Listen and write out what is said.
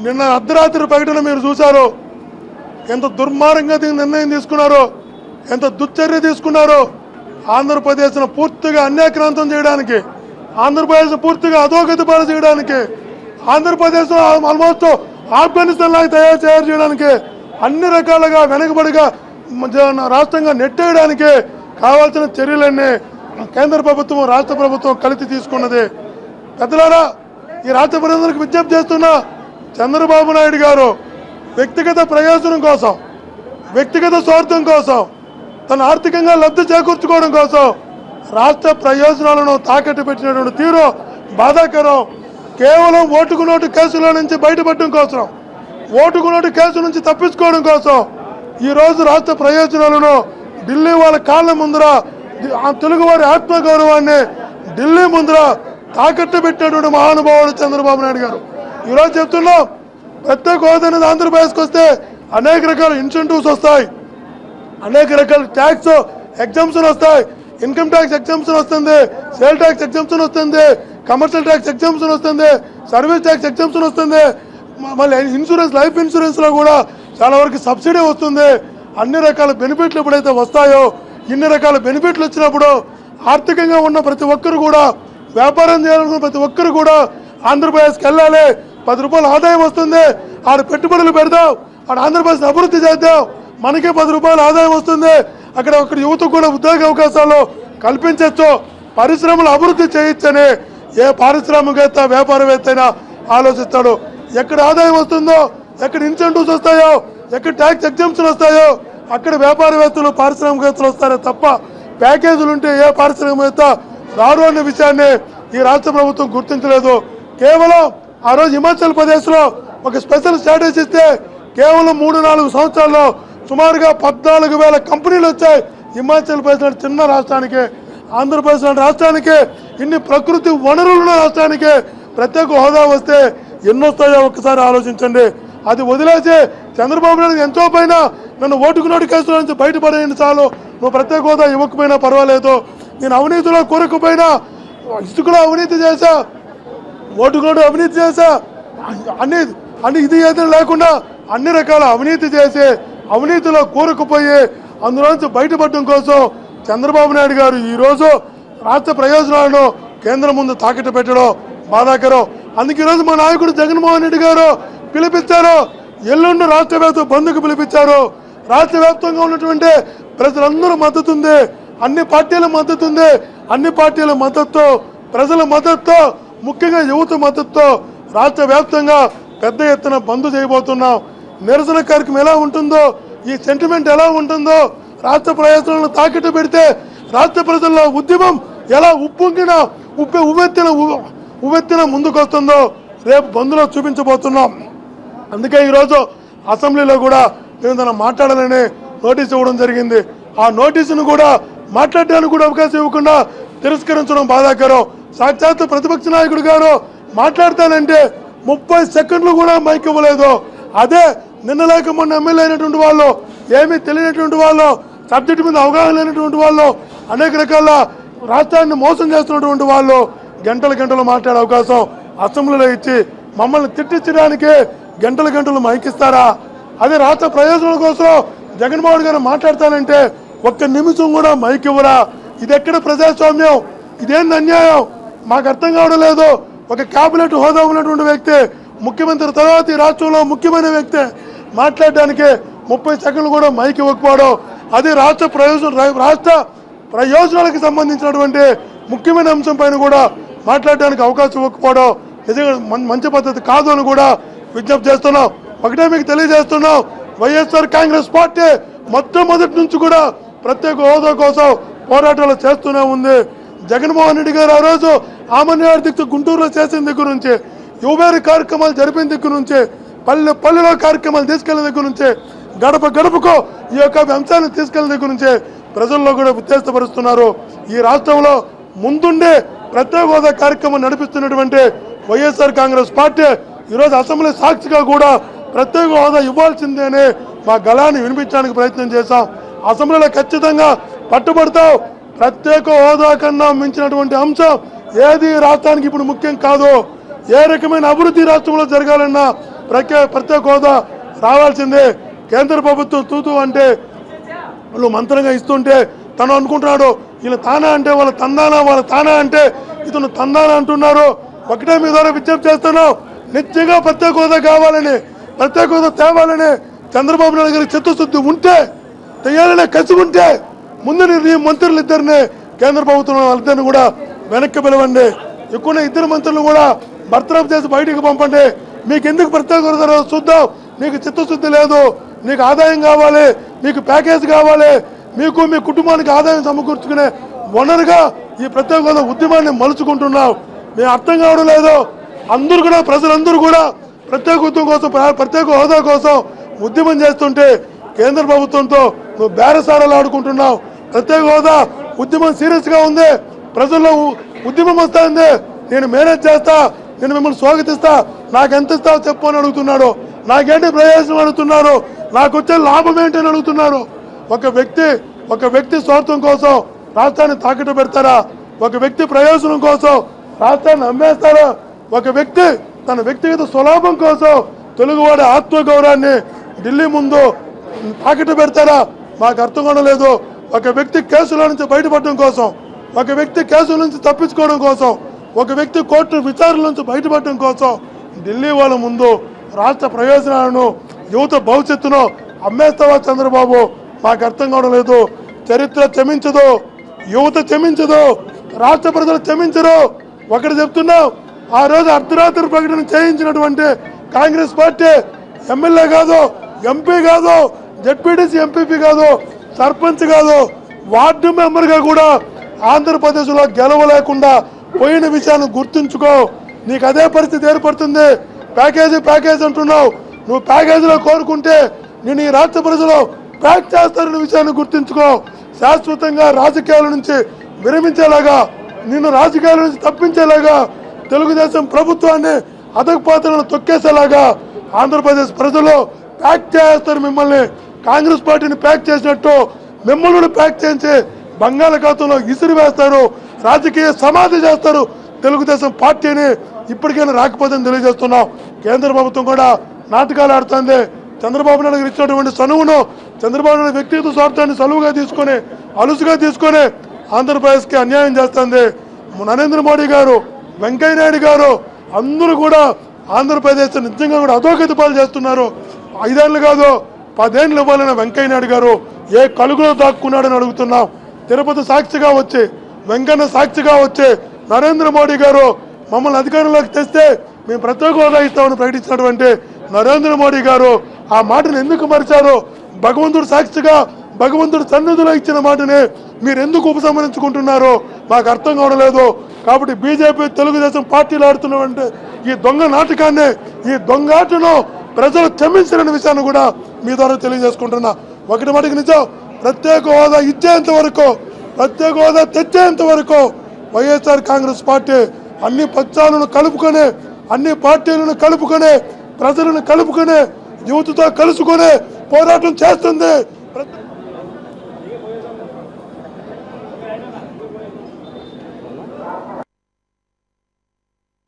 నిన్న అర్ధరాత్రి ప్రకటన మీరు చూశారు. ఎంత దుర్మార్గంగా నిర్ణయం తీసుకున్నారో, ఎంత దుశ్చర్య తీసుకున్నారో. ఆంధ్రప్రదేశ్ను పూర్తిగా అన్యాక్రాంతం చేయడానికి, ఆంధ్రప్రదేశ్ పూర్తిగా అధోగతి పాలు చేయడానికి, ఆంధ్రప్రదేశ్ ఆల్మోస్ట్ ఆఫ్ఘనిస్తాన్ లాగా తయారు చేయడానికి, అన్ని రకాలుగా వెనకబడిగా రాష్ట్రంగా నెట్టేయడానికి కావాల్సిన చర్యలన్నీ కేంద్ర ప్రభుత్వం రాష్ట్ర ప్రభుత్వం కలిసి తీసుకున్నది. పెద్దలారా, ఈ రాష్ట్ర ప్రజలకు విజ్ఞప్తి చేస్తున్న చంద్రబాబు నాయుడు గారు వ్యక్తిగత ప్రయోజనం కోసం, వ్యక్తిగత స్వార్థం కోసం, తన ఆర్థికంగా లబ్ధి చేకూర్చుకోవడం కోసం రాష్ట్ర ప్రయోజనాలను తాకట్టు పెట్టినటువంటి తీరు బాధాకరం. కేవలం ఓటుకు నోటు కేసుల నుంచి బయటపడడం కోసం, ఓటుకు నోటు కేసు నుంచి తప్పించుకోవడం కోసం ఈరోజు రాష్ట్ర ప్రయోజనాలను ఢిల్లీ వాళ్ళ కాళ్ళ ముందర, తెలుగువారి ఆత్మగౌరవాన్ని ఢిల్లీ ముందర తాకట్టు పెట్టినటువంటి మహానుభావుడు చంద్రబాబు నాయుడు గారు. ఈరోజు చెప్తున్నాం, ప్రత్యేక హోదా అనేది ఆంధ్రప్రదేశ్కి వస్తే అనేక రకాల ఇన్సెంటివ్స్ వస్తాయి, అనేక రకాల ట్యాక్స్ ఎగ్జామ్షన్ వస్తాయి. ఇన్కమ్ ట్యాక్స్ ఎగ్జామ్షన్ వస్తుంది, సేల్ ట్యాక్స్ ఎగ్జామ్షన్ వస్తుంది, కమర్షియల్ ట్యాక్స్ ఎగ్జామ్షన్ వస్తుంది, సర్వీస్ ట్యాక్స్ ఎగ్జామ్షన్ వస్తుంది. మళ్ళీ ఇన్సూరెన్స్, లైఫ్ ఇన్సూరెన్స్లో కూడా చాలా వరకు సబ్సిడీ వస్తుంది. అన్ని రకాల బెనిఫిట్లు ఎప్పుడైతే వస్తాయో, ఇన్ని రకాల బెనిఫిట్లు వచ్చినప్పుడు ఆర్థికంగా ఉన్న ప్రతి ఒక్కరు కూడా, వ్యాపారం చేయాలనుకున్న ప్రతి ఒక్కరు కూడా ఆంధ్రప్రదేశ్కి వెళ్ళాలి. 10 రూపాయలు ఆదాయం వస్తుంది, ఆడ పెట్టుబడులు పెడదాం, ఆడ ఆంధ్రప్రదేశ్ అభివృద్ధి చేద్దాం, మనకే 10 రూపాయలు ఆదాయం వస్తుంది. అక్కడ యువతకు కూడా ఉద్యోగ అవకాశాలు కల్పించవచ్చు, పరిశ్రమలు అభివృద్ధి చేయొచ్చని ఏ పారిశ్రామికవేత్త, వ్యాపారవేత్త అయినా ఆలోచిస్తాడు. ఎక్కడ ఆదాయం వస్తుందో, ఎక్కడ ఇన్సెంటివ్స్ వస్తాయో, ఎక్కడ ట్యాక్స్ ఎగ్జామ్షన్ వస్తాయో అక్కడ వ్యాపారవేత్తలు, పారిశ్రామికవేత్తలు వస్తారే తప్ప ప్యాకేజీలు ఉంటే ఏ పారిశ్రామికవేత్త రారు అనే విషయాన్ని ఈ రాష్ట్ర ప్రభుత్వం గుర్తించలేదు. కేవలం ఆ రోజు హిమాచల్ ప్రదేశ్లో ఒక స్పెషల్ స్ట్రాటజీ ఇస్తే కేవలం 3-4 సంవత్సరాల్లో సుమారుగా 14,000 కంపెనీలు వచ్చాయి. హిమాచల్ ప్రదేశ్ లాంటి చిన్న రాష్ట్రానికి, ఆంధ్రప్రదేశ్ లాంటి రాష్ట్రానికి, ఇన్ని ప్రకృతి వనరులున్న రాష్ట్రానికి ప్రత్యేక హోదా వస్తే ఎన్నొస్తాయో ఒక్కసారి ఆలోచించండి. అది వదిలేసి చంద్రబాబు నాయుడు ఎంతో పైన నన్ను ఓటుకు నోటు కేసుల నుంచి బయటపడేయండి చాలు, నువ్వు ప్రత్యేక హోదా ఇవ్వకపోయినా పర్వాలేదు, నేను అవినీతిలో కూరకపోయినా, ఇసుకలో అవినీతి చేశా, ఓటుకు నోటు అవినీతి చేశా, అన్ని ఇది ఏదైనా లేకుండా అన్ని రకాల అవినీతి చేసి అవినీతిలో కూరుకుపోయి అందులోంచి బయటపడడం కోసం చంద్రబాబు నాయుడు గారు ఈరోజు రాష్ట్ర ప్రయోజనాలను కేంద్రం ముందు తాకట్టు పెట్టడం బాధాకరం. అందుకే ఈరోజు మా నాయకుడు జగన్మోహన్ రెడ్డి గారు పిలిపించారు, ఎల్లుండి రాష్ట్ర వ్యాప్త బంద్కు పిలిపించారు. రాష్ట్ర వ్యాప్తంగా ఉన్నటువంటి ప్రజలందరూ మద్దతు ఉంది, అన్ని పార్టీల మద్దతు ఉంది. అన్ని పార్టీల మద్దతుతో, ప్రజల మద్దతుతో, ముఖ్యంగా యువత మద్దతుతో రాష్ట్ర వ్యాప్తంగా పెద్ద ఎత్తున బంద్ చేయబోతున్నాం. నిరసన కార్యక్రమం ఎలా ఉంటుందో, ఈ సెంటిమెంట్ ఎలా ఉంటుందో, రాష్ట్ర ప్రయోజనాలను తాకట్టు పెడితే రాష్ట్ర ప్రజల్లో ఉద్యమం ఎలా ఉవ్వెత్తిన ముందుకు వస్తుందో రేపు బంద్లో చూపించబోతున్నాం. అందుకే ఈరోజు అసెంబ్లీలో కూడా మేము తన మాట్లాడాలని నోటీస్ ఇవ్వడం జరిగింది. ఆ నోటీసును కూడా మాట్లాడడానికి కూడా అవకాశం ఇవ్వకుండా తిరస్కరించడం బాధాకరం. సాక్షాత్ ప్రతిపక్ష నాయకుడు గారు మాట్లాడతానంటే 30 సెకండ్లు కూడా మైక్ ఇవ్వలేదు. అదే నిన్న లేక మొన్న ఎమ్మెల్యే అయినటువంటి వాళ్ళు, ఏమీ తెలియనటువంటి వాళ్ళు, సబ్జెక్టు మీద అవగాహన లేనటువంటి వాళ్ళు, అనేక రకాల రాష్ట్రాన్ని మోసం చేస్తున్నటువంటి వాళ్ళు గంటలు మాట్లాడే అవకాశం అసెంబ్లీలో ఇచ్చి మమ్మల్ని తిట్టించడానికి గంటలు మైకిస్తారా? అదే రాష్ట్ర ప్రయోజనాల కోసం జగన్మోహన్ గారు మాట్లాడతానంటే 1 నిమిషం కూడా మైక్ ఇవ్వరా? ఇది ఎక్కడ ప్రజాస్వామ్యం? ఇదేంది అన్యాయం? మాకు అర్థం కావడం లేదు. ఒక క్యాబినెట్ హోదా ఉన్నటువంటి వ్యక్తి, ముఖ్యమంత్రి తర్వాత ఈ రాష్ట్రంలో ముఖ్యమైన వ్యక్తి మాట్లాడడానికి 30 సెకండ్లు కూడా మైక్ ఇవ్వకపోవడం, అది రాష్ట్ర ప్రయోజనాలకు సంబంధించినటువంటి ముఖ్యమైన అంశం పైన కూడా మాట్లాడడానికి అవకాశం ఇవ్వకపోవడం నిజంగా మంచి పద్ధతి కాదు అని కూడా విజ్ఞప్తి చేస్తున్నాం. ఒకటే మీకు తెలియజేస్తున్నాం, వైఎస్ఆర్ కాంగ్రెస్ పార్టీ మొట్టమొదటి నుంచి కూడా ప్రత్యేక హోదా కోసం పోరాటాలు చేస్తూనే ఉంది. జగన్మోహన్ రెడ్డి గారు ఆ రోజు ఆమన్యార్ దీక్ష గుంటూరులో చేసిన దగ్గర నుంచి, యువవేరు కార్యక్రమాలు జరిపిన దగ్గర నుంచి, పల్లెలో కార్యక్రమాలు తీసుకెళ్లిన దగ్గర నుంచి, గడపకు ఈ యొక్క అంశాన్ని తీసుకెళ్లిన దగ్గర నుంచి ప్రజల్లో కూడా ఉత్తేజపరుస్తున్నారు. ఈ రాష్ట్రంలో ముందుండే ప్రత్యేక హోదా కార్యక్రమం నడిపిస్తున్నటువంటి వైఎస్ఆర్ కాంగ్రెస్ పార్టీ ఈరోజు అసెంబ్లీ సాక్షిగా కూడా ప్రత్యేక హోదా ఇవ్వాల్సిందే అని మా గళాన్ని వినిపించడానికి ప్రయత్నం చేశాం. అసెంబ్లీలో ఖచ్చితంగా పట్టుబడతాం. ప్రత్యేక హోదా కన్నా మించినటువంటి అంశం ఏది రాష్ట్రానికి ఇప్పుడు ముఖ్యం కాదు. ఏ రకమైన అభివృద్ధి రాష్ట్రంలో జరగాలన్నా ప్రత్యేక హోదా రావాల్సిందే. కేంద్ర ప్రభుత్వం తూతూ అంటే వాళ్ళు మంత్రంగా ఇస్తుంటే తను అనుకుంటున్నాడు వీళ్ళు తానా అంటే వాళ్ళ తందానా, వాళ్ళ తానా అంటే ఇతను తందానా అంటున్నారు. ఒకటే మీ ద్వారా విజ్ఞప్తి చేస్తున్నాం, నిజంగా ప్రత్యేక హోదా కావాలని, ప్రత్యేక హోదా తేవాలని చంద్రబాబు నాయుడు గారికి చిత్తశుద్ధి ఉంటే, తెయ్యాలనే కసి ఉంటే ముందు నీ మంత్రులు ఇద్దరిని, కేంద్ర ప్రభుత్వం వాళ్ళిద్దరిని కూడా వెనక్కి పిలవండి. ఎక్కువ ఇద్దరు మంత్రులు కూడా బర్తరఫ్ చేసి బయటికి పంపండి. మీకు ఎందుకు ప్రత్యేక హోదా చూద్దాం. నీకు చిత్తశుద్ధి లేదు, నీకు ఆదాయం కావాలి, మీకు ప్యాకేజ్ కావాలి, మీకు మీ కుటుంబానికి ఆదాయం సమకూర్చుకునే వనరుగా ఈ ప్రత్యేక హోదా ఉద్యమాన్ని మలుచుకుంటున్నావు. మేము అర్థం కావడం లేదు. అందరూ కూడా ప్రజలందరూ కూడా ప్రత్యేక ఉద్యమం కోసం, ప్రత్యేక హోదా కోసం ఉద్యమం చేస్తుంటే కేంద్ర ప్రభుత్వంతో నువ్వు బేరసారాలు ఆడుకుంటున్నావు. ప్రత్యేక హోదా ఉద్యమం సీరియస్ గా ఉంది, ప్రజల్లో ఉద్యమం వస్తా ఉంది. నేను మేనేజ్ చేస్తా, నేను మిమ్మల్ని స్వాగతిస్తా, నాకు ఎంత ఇస్తావో చెప్పు అని అడుగుతున్నాడు. నాకేంటి ప్రయోజనం అడుగుతున్నారు, నాకు వచ్చే లాభం ఏంటని అడుగుతున్నారు. ఒక వ్యక్తి స్వార్థం కోసం రాష్ట్రాన్ని తాకట్టు పెడతారా? ఒక వ్యక్తి ప్రయోజనం కోసం రాష్ట్రాన్ని అమ్మేస్తారా? ఒక వ్యక్తి తన వ్యక్తిగత స్వలాభం కోసం తెలుగువాడి ఆత్మగౌరవాన్ని ఢిల్లీ ముందు తాకట్టు పెడతారా? మాకు అర్థం కూడా లేదు. ఒక వ్యక్తి కేసుల నుంచి బయటపడడం కోసం, ఒక వ్యక్తి కేసుల నుంచి తప్పించుకోవడం కోసం, ఒక వ్యక్తి కోర్టు విచారణ నుంచి బయటపడడం కోసం ఢిల్లీ వాళ్ళ ముందు రాష్ట్ర ప్రయోజనాలను, యువత భవిష్యత్తును అమ్మేస్తావా చంద్రబాబు? మాకు అర్థం కావడం లేదు. చరిత్ర క్షమించదు, యువత క్షమించదు, రాష్ట్ర ప్రజలు క్షమించరు. ఒకటి చెప్తున్నాం, ఆ రోజు అర్ధరాత్రి ప్రకటన చేయించినటువంటి కాంగ్రెస్ పార్టీ ఎమ్మెల్యే కాదు, ఎంపీ కాదు, జెడ్పీటీసీ ఎంపీపీ కాదు, సర్పంచ్ కాదు, వార్డు మెంబర్గా కూడా ఆంధ్రప్రదేశ్లో గెలవలేకుండా పోయిన విషయాన్ని గుర్తుంచుకో. నీకు అదే పరిస్థితి ఏర్పడుతుంది. ప్యాకేజీ అంటున్నావు. నువ్వు ప్యాకేజీలో కోరుకుంటే నేను ఈ రాష్ట్ర ప్రజలు ప్యాక్ చేస్తారనే విషయాన్ని గుర్తుంచుకో. శాశ్వతంగా రాజకీయాల నుంచి విరమించేలాగా, నిన్ను రాజకీయాల నుంచి తప్పించేలాగా, తెలుగుదేశం ప్రభుత్వాన్ని అధపాతాలను తొక్కేసేలాగా ఆంధ్రప్రదేశ్ ప్రజలు ప్యాక్ చేస్తారు మిమ్మల్ని. కాంగ్రెస్ పార్టీని ప్యాక్ చేసినట్టు మిమ్మల్ని ప్యాక్ చేసి బంగాళాఖాతంలో ఇసిరి వేస్తారు, రాజకీయ సమాధి చేస్తారు తెలుగుదేశం పార్టీని. ఇప్పటికైనా రాకపోతే తెలియజేస్తున్నాం. కేంద్ర ప్రభుత్వం కూడా నాటకాలు ఆడుతుంది. చంద్రబాబు నాయుడు గారు ఇచ్చినటువంటి చనువును, చంద్రబాబు నాయుడు వ్యక్తిగత స్వార్థాన్ని సలువుగా తీసుకొని, అలుసుగా తీసుకొని ఆంధ్రప్రదేశ్కి అన్యాయం చేస్తుంది. నరేంద్ర మోడీ గారు, వెంకయ్య నాయుడు గారు అందరూ కూడా ఆంధ్రప్రదేశ్ నిజంగా కూడా అధోగతి పాలు చేస్తున్నారు. 5 ఏళ్ళు కాదు 10 ఏళ్ళు ఇవ్వాలన్న వెంకయ్య నాయుడు గారు ఏ కలుగులో దాక్కున్నాడని అడుగుతున్నాం. తిరుపతి సాక్షిగా వచ్చి, వెంకన్న సాక్షిగా వచ్చి నరేంద్ర మోడీ గారు మమ్మల్ని అధికారంలోకి తెస్తే మేము ప్రత్యేక హోదా ఇస్తామని ప్రకటించినటువంటి నరేంద్ర మోడీ గారు ఆ మాటను ఎందుకు మరిచారు? భగవంతుడు సాక్షిగా, భగవంతుడు సన్నిధిలో ఇచ్చిన మాటని మీరు ఎందుకు ఉపసంహరించుకుంటున్నారు? మాకు అర్థం కావడం లేదు. కాబట్టి బీజేపీ, తెలుగుదేశం పార్టీలు ఆడుతున్నటువంటి ఈ దొంగ నాటకాన్ని, ఈ దొంగాటను ప్రజలు క్షమించాలనే విషయాన్ని కూడా మీ ద్వారా తెలియజేసుకుంటున్నా. ఒకటి మటుకు నిజం, ప్రత్యేక హోదా ఇచ్చేంత వరకు, ప్రత్యేక హోదా తెచ్చేంత వరకు వైఎస్ఆర్ కాంగ్రెస్ పార్టీ అన్ని పక్షాలను కలుపుకొని, అన్ని పార్టీలను కలుపుకొని, ప్రజలను కలుపుకొని, యువతతో కలుసుకొని పోరాటం చేస్తుంది.